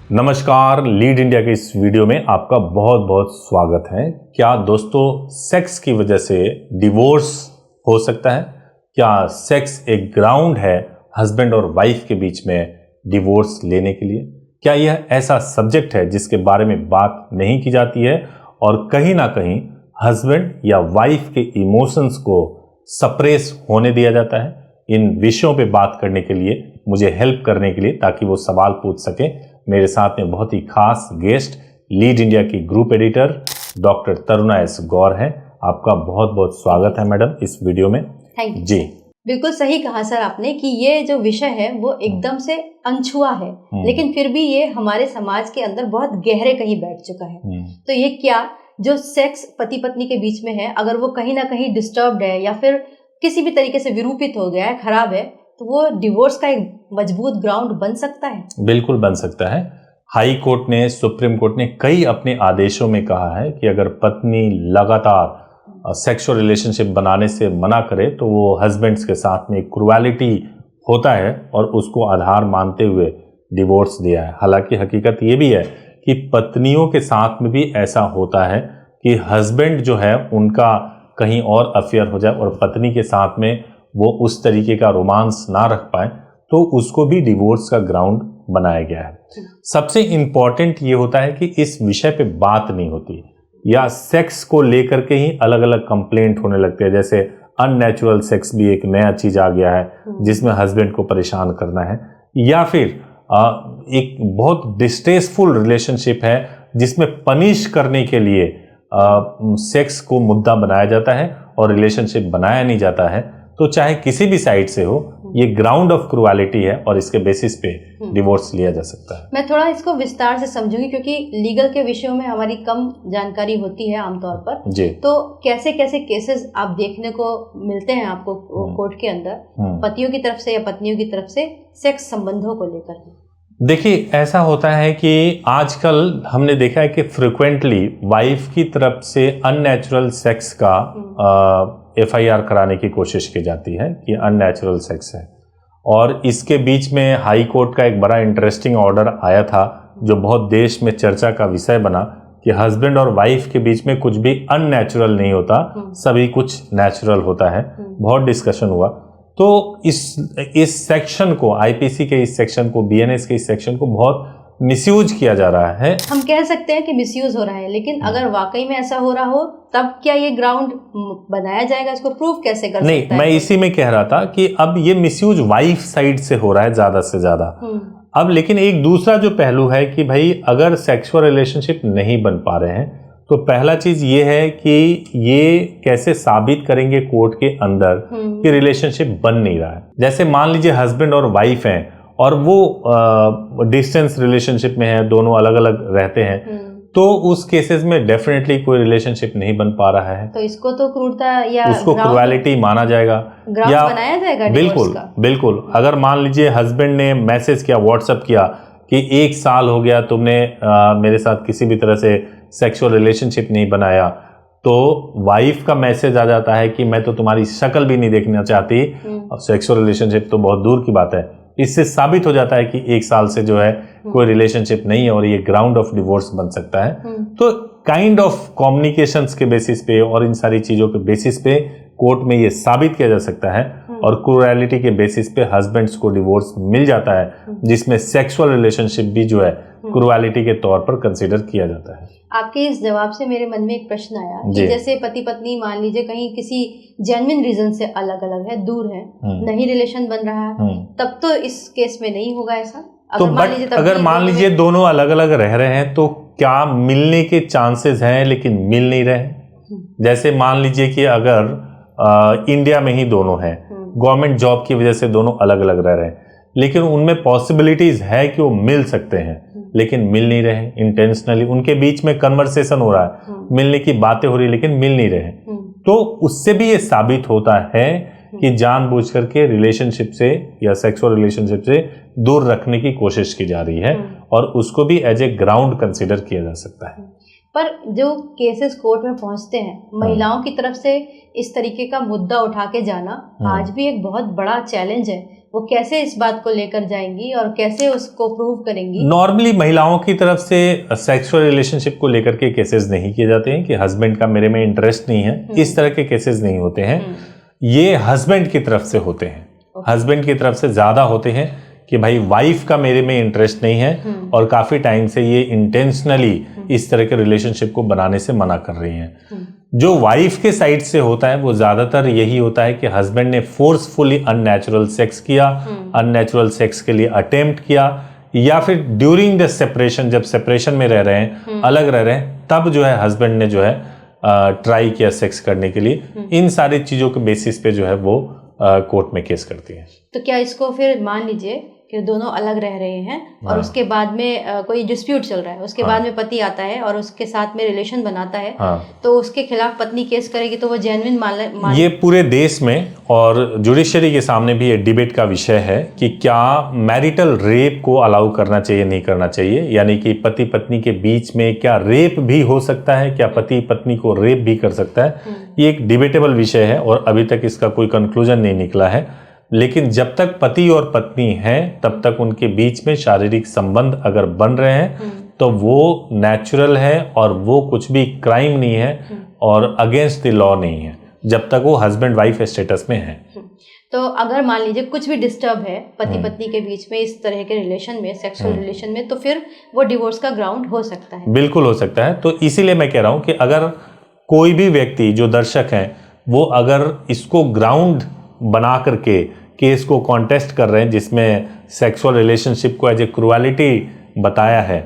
नमस्कार, lead India के इस वीडियो में आपका बहुत बहुत स्वागत है। क्या दोस्तों सेक्स की वजह से डिवोर्स हो सकता है? क्या सेक्स एक ग्राउंड है हस्बैंड और वाइफ के बीच में डिवोर्स लेने के लिए? क्या यह ऐसा सब्जेक्ट है जिसके बारे में बात नहीं की जाती है और कहीं ना कहीं हस्बैंड या वाइफ के इमोशंस को सप्रेस होने दिया जाता है? इन विषयों पे बात करने के लिए, मुझे हेल्प करने के लिए, ताकि वो सवाल पूछ सके, मेरे साथ में बहुत ही खास गेस्ट लीड इंडिया की group editor doctor Taruna S Gaur हैं। आपका बहुत बहुत स्वागत है मैडम इस वीडियो में। थैंक यू जी, बिल्कुल सही कहा सर आपने कि ये जो विषय है वो एकदम से अनछुआ है, लेकिन फिर भी ये हमारे समाज के अंदर बहुत गहरे कहीं बैठ चुका है। तो ये क्या जो सेक्स पति पत्नी के बीच में है, अगर वो कहीं ना कहीं डिस्टर्ब्ड है या फिर किसी भी तरीके से विरूपित हो गया है, खराब है, तो वो डिवोर्स का एक मजबूत ग्राउंड बन सकता है। बिल्कुल बन सकता है। हाई कोर्ट ने, सुप्रीम कोर्ट ने कई अपने आदेशों में कहा है कि अगर पत्नी लगातार सेक्सुअल रिलेशनशिप बनाने से मना करे तो वो हस्बैंड्स के साथ में क्रूएलिटी होता है और उसको आधार मानते हुए डिवोर्स दिया है। हालांकि हकीकत ये भी है कि पत्नियों के साथ में भी ऐसा होता है कि हस्बैंड जो है उनका कहीं और अफेयर हो जाए और पत्नी के साथ में वो उस तरीके का रोमांस ना रख पाए, तो उसको भी डिवोर्स का ग्राउंड बनाया गया है। सबसे इंपॉर्टेंट ये होता है कि इस विषय पे बात नहीं होती, या सेक्स को लेकर के ही अलग अलग कंप्लेंट होने लगते हैं। जैसे अननेचुरल सेक्स भी एक नया चीज आ गया है जिसमें हस्बैंड को परेशान करना है, या फिर एक बहुत डिस्ट्रेसफुल रिलेशनशिप है जिसमें पनिश करने के लिए सेक्स को मुद्दा बनाया जाता है और रिलेशनशिप बनाया नहीं जाता है। तो चाहे किसी भी साइड से हो, ये ग्राउंड ऑफ क्रूएलिटी है और इसके बेसिस पे डिवोर्स लिया जा सकता है। मैं थोड़ा इसको विस्तार से समझूंगी क्योंकि लीगल के विषयों में हमारी कम जानकारी होती है आमतौर पर। जी। तो कैसे कैसे केसेस आप देखने को मिलते हैं आपको कोर्ट के अंदर, पतियों की तरफ से या पत्नियों की तरफ से सेक्स संबंधों को लेकर? देखिए, ऐसा होता है कि आजकल हमने देखा है कि फ्रिक्वेंटली वाइफ की तरफ से अननेचुरल सेक्स का FIR कराने की कोशिश की जाती है कि अननेचुरल सेक्स है। और इसके बीच में हाई कोर्ट का एक बड़ा इंटरेस्टिंग ऑर्डर आया था जो बहुत देश में चर्चा का विषय बना कि हस्बैंड और वाइफ के बीच में कुछ भी अननेचुरल नहीं होता, सभी कुछ नेचुरल होता है। बहुत डिस्कशन हुआ। तो इस सेक्शन को, IPC के इस सेक्शन को, BNS के इस सेक्शन को बहुत मिसयूज किया जा रहा है। हम कह सकते हैं कि मिसयूज हो रहा है, लेकिन अगर वाकई में ऐसा हो रहा हो तब क्या ये ग्राउंड बनाया जाएगा? इसको प्रूफ कैसे कर सकता है? नहीं, मैं इसी में कह रहा था कि अब ये मिसयूज वाइफ साइड से हो रहा है ज्यादा से ज्यादा। अब लेकिन एक दूसरा जो पहलू है कि भाई अगर सेक्सुअल रिलेशनशिप नहीं बन पा रहे हैं तो पहला चीज ये है कि ये कैसे साबित करेंगे कोर्ट के अंदर कि रिलेशनशिप बन नहीं रहा है। जैसे मान लीजिए हस्बैंड और वाइफ हैं और वो डिस्टेंस रिलेशनशिप में है, दोनों अलग अलग रहते हैं, तो उस केसेस में डेफिनेटली कोई रिलेशनशिप नहीं बन पा रहा है, तो इसको तो क्रूरता या उसको क्रूएलिटी माना जाएगा या बनाया जाएगा। बिल्कुल बिल्कुल। अगर मान लीजिए हस्बैंड ने मैसेज किया, व्हाट्सएप किया कि 1 साल हो गया तुमने मेरे साथ किसी भी तरह से सेक्सुअल रिलेशनशिप नहीं बनाया, तो वाइफ का मैसेज आ जाता है कि मैं तो तुम्हारी शक्ल भी नहीं देखना चाहती, और सेक्सुअल रिलेशनशिप तो बहुत दूर की बात है। इससे साबित हो जाता है कि 1 साल से जो है कोई रिलेशनशिप नहीं है और ये ग्राउंड ऑफ डिवोर्स बन सकता है। तो काइंड ऑफ कम्युनिकेशंस के बेसिस पे और इन सारी चीजों के बेसिस पे कोर्ट में ये साबित किया जा सकता है और क्रूएलिटी के बेसिस पे हस्बैंड्स को डिवोर्स मिल जाता है, जिसमें सेक्सुअल रिलेशनशिप भी जो है क्रूएलिटी के तौर पर कंसीडर किया जाता है। आपके इस जवाब से मेरे मन में एक प्रश्न आया कि जैसे पति पत्नी मान लीजिए कहीं किसी जेन्युइन रीजन से अलग अलग है, दूर है, नहीं रिलेशन बन रहा है, तब तो इस केस में नहीं होगा ऐसा। तो अगर मान लीजिए दोनों अलग अलग रह रहे हैं तो क्या मिलने के चांसेस हैं लेकिन मिल नहीं रहे? जैसे मान लीजिए कि अगर इंडिया में ही दोनों हैं, गवर्नमेंट जॉब की वजह से दोनों अलग अलग रह रहे हैं, लेकिन उनमें पॉसिबिलिटीज है कि वो मिल सकते हैं, लेकिन मिल नहीं रहे इंटेंशनली। उनके बीच में कन्वर्सेशन हो रहा है, मिलने की बातें हो रही है, लेकिन मिल नहीं रहे। तो उससे भी ये साबित होता है कि जानबूझ करके रिलेशनशिप से या सेक्सुअल रिलेशनशिप से दूर रखने की कोशिश की जा रही है और उसको भी एज ए ग्राउंड कंसीडर किया जा सकता है। पर जो केसेस कोर्ट में पहुंचते हैं, महिलाओं की तरफ से इस तरीके का मुद्दा उठा के जाना आज भी एक बहुत बड़ा चैलेंज है, वो कैसे इस बात को लेकर जाएंगी और कैसे उसको प्रूव करेंगी? नॉर्मली महिलाओं की तरफ से सेक्सुअल रिलेशनशिप को लेकर के केसेस नहीं किए जाते हैं कि हस्बैंड का मेरे में इंटरेस्ट नहीं है, इस तरह के केसेस नहीं होते हैं। ये हस्बैंड की तरफ से होते हैं, हस्बैंड की तरफ से ज्यादा होते हैं कि भाई वाइफ का मेरे में इंटरेस्ट नहीं है और काफी टाइम से ये इंटेंशनली इस तरह के रिलेशनशिप को बनाने से मना कर रही हैं। जो वाइफ के साइड से होता है वो ज्यादातर यही होता है कि हस्बैंड ने फोर्सफुली अननेचुरल सेक्स किया, अननेचुरल सेक्स के लिए अटेम्प्ट किया, या फिर ड्यूरिंग द सेपरेशन, जब सेपरेशन में रह रहे हैं, अलग रह रहे हैं, तब जो है हस्बैंड ने जो है ट्राई किया सेक्स करने के लिए। इन सारी चीजों के बेसिस पे जो है वो कोर्ट में केस करती है। तो क्या इसको फिर मान लीजिए कि दोनों अलग रह रहे हैं और उसके बाद में कोई डिस्प्यूट चल रहा है, उसके बाद में पति आता है और उसके साथ में रिलेशन बनाता है, तो उसके खिलाफ पत्नी केस करेगी तो वो जेन्युइन मान ये पूरे देश में और जुडिशरी के सामने भी ये डिबेट का विषय है कि क्या मैरिटल रेप को अलाउ करना चाहिए, नहीं करना चाहिए, यानी कि पति पत्नी के बीच में क्या रेप भी हो सकता है, क्या पति पत्नी को रेप भी कर सकता है। ये एक डिबेटेबल विषय है और अभी तक इसका कोई कंक्लूजन नहीं निकला है। लेकिन जब तक पति और पत्नी हैं तब तक उनके बीच में शारीरिक संबंध अगर बन रहे हैं तो वो नेचुरल है और वो कुछ भी क्राइम नहीं है और अगेंस्ट द लॉ नहीं है, जब तक वो हस्बैंड वाइफ स्टेटस में है। तो अगर मान लीजिए कुछ भी डिस्टर्ब है पति पत्नी के बीच में इस तरह के रिलेशन में, सेक्सुअल रिलेशन में, तो फिर वो डिवोर्स का ग्राउंड हो सकता है। बिल्कुल हो सकता है। तो इसीलिए मैं कह रहा हूं कि अगर कोई भी व्यक्ति, जो दर्शक हैं, वो अगर इसको ग्राउंड बना करके केस को कॉन्टेस्ट कर रहे हैं जिसमें सेक्सुअल रिलेशनशिप को एज ए क्रुएलिटी बताया है,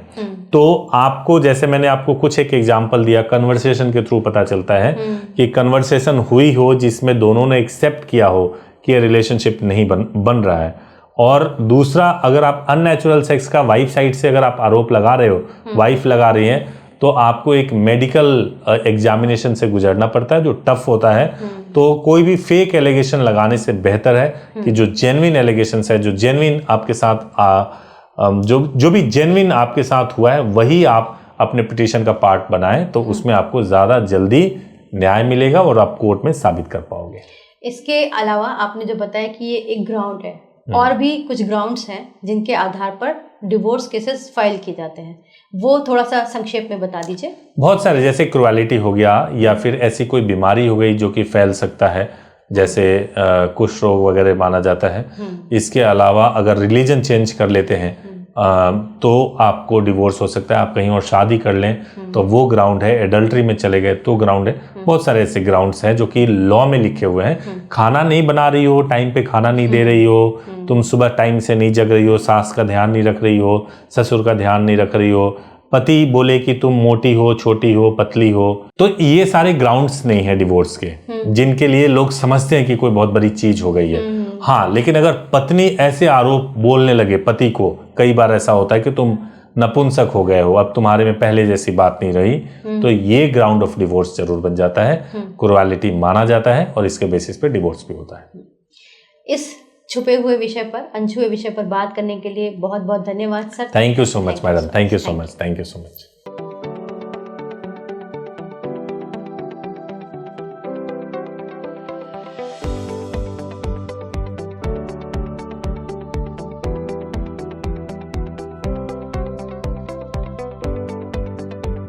तो आपको, जैसे मैंने आपको कुछ एक एग्जांपल दिया, कन्वर्सेशन के थ्रू पता चलता है कि कन्वर्सेशन हुई हो जिसमें दोनों ने एक्सेप्ट किया हो कि रिलेशनशिप नहीं बन रहा है। और दूसरा, अगर आप अननेचुरल सेक्स का वाइफ साइड से अगर आप आरोप लगा रहे हो, वाइफ लगा रही है, तो आपको एक मेडिकल एग्जामिनेशन से गुजरना पड़ता है जो टफ होता है। तो कोई भी फेक एलिगेशन लगाने से बेहतर है कि जो जेन्युइन एलिगेशंस है, जो जेन्युइन आपके साथ जो भी जेन्युइन आपके साथ हुआ है वही आप अपने पिटीशन का पार्ट बनाएं, तो उसमें आपको ज़्यादा जल्दी न्याय मिलेगा और आप कोर्ट में साबित कर पाओगे। इसके अलावा आपने जो बताया कि ये एक ग्राउंड है, और भी कुछ ग्राउंड्स हैं जिनके आधार पर डिवोर्स केसेस फाइल किए जाते हैं, वो थोड़ा सा संक्षेप में बता दीजिए। बहुत सारे, जैसे क्रुएलिटी हो गया, या फिर ऐसी कोई बीमारी हो गई जो कि फैल सकता है, जैसे कुष्ठ रोग वगैरह माना जाता है। इसके अलावा अगर रिलीजन चेंज कर लेते हैं तो आपको डिवोर्स हो सकता है। आप कहीं और शादी कर लें तो वो ग्राउंड है। एडल्ट्री में चले गए तो ग्राउंड है। बहुत सारे ऐसे ग्राउंड्स हैं जो कि लॉ में लिखे हुए हैं। खाना नहीं बना रही हो, टाइम पे खाना नहीं दे रही हो, तुम सुबह टाइम से नहीं जग रही हो, सास का ध्यान नहीं रख रही हो, ससुर का ध्यान नहीं रख रही हो, पति बोले कि तुम मोटी हो, छोटी हो, पतली हो, तो ये सारे ग्राउंड्स नहीं है डिवोर्स के, जिनके लिए लोग समझते हैं कि कोई बहुत बड़ी चीज हो गई है। हाँ, लेकिन अगर पत्नी ऐसे आरोप बोलने लगे पति को, कई बार ऐसा होता है कि तुम नपुंसक हो गए हो, अब तुम्हारे में पहले जैसी बात नहीं रही, तो ये ग्राउंड ऑफ डिवोर्स जरूर बन जाता है, क्रुएलिटी माना जाता है और इसके बेसिस पे डिवोर्स भी होता है। इस छुपे हुए विषय पर, अनछुए विषय पर बात करने के लिए बहुत बहुत धन्यवाद sir. Thank you so much madam, thank you so much, thank you so much.